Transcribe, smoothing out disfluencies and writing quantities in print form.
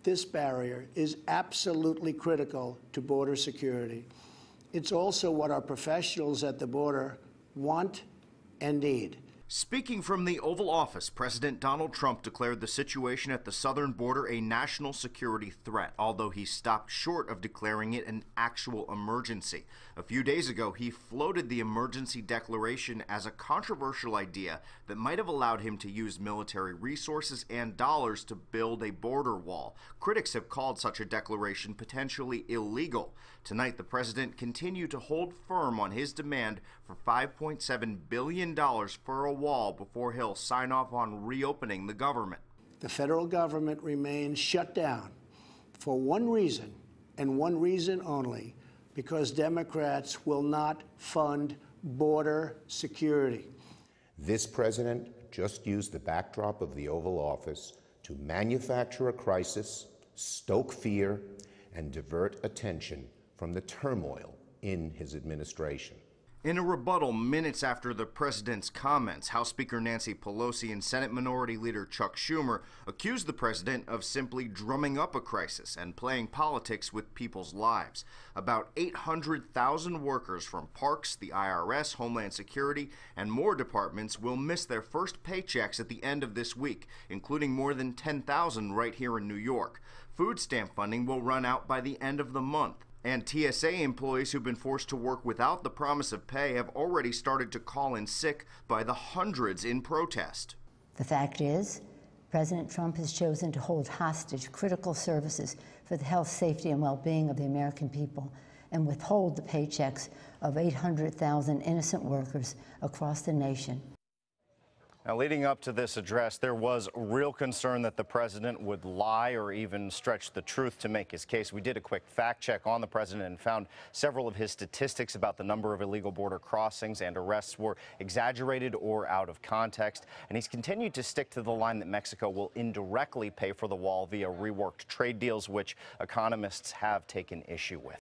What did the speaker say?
this barrier is absolutely critical to border security. It's also what our professionals at the border want and need. Speaking from the Oval Office, President Donald Trump declared the situation at the southern border a national security threat, although he stopped short of declaring it an actual emergency. A few days ago, he floated the emergency declaration as a controversial idea that might have allowed him to use military resources and dollars to build a border wall. Critics have called such a declaration potentially illegal. Tonight, the president continued to hold firm on his demand for $5.7 billion for a wall before he'll sign off on reopening the government. The federal government remains shut down for one reason, and one reason only, because Democrats will not fund border security. This president just used the backdrop of the Oval Office to manufacture a crisis, stoke fear, and divert attention from the turmoil in his administration. In a rebuttal minutes after the president's comments, House Speaker Nancy Pelosi and Senate Minority Leader Chuck Schumer accused the president of simply drumming up a crisis and playing politics with people's lives. About 800,000 workers from Parks, the IRS, Homeland Security, and more departments will miss their first paychecks at the end of this week, including more than 10,000 right here in New York. Food stamp funding will run out by the end of the month. And TSA employees who've been forced to work without the promise of pay have already started to call in sick by the hundreds in protest. The fact is, President Trump has chosen to hold hostage critical services for the health, safety, and well-being of the American people and withhold the paychecks of 800,000 innocent workers across the nation. Now, leading up to this address, there was real concern that the president would lie or even stretch the truth to make his case. We did a quick fact check on the president and found several of his statistics about the number of illegal border crossings and arrests were exaggerated or out of context. And he's continued to stick to the line that Mexico will indirectly pay for the wall via reworked trade deals, which economists have taken issue with.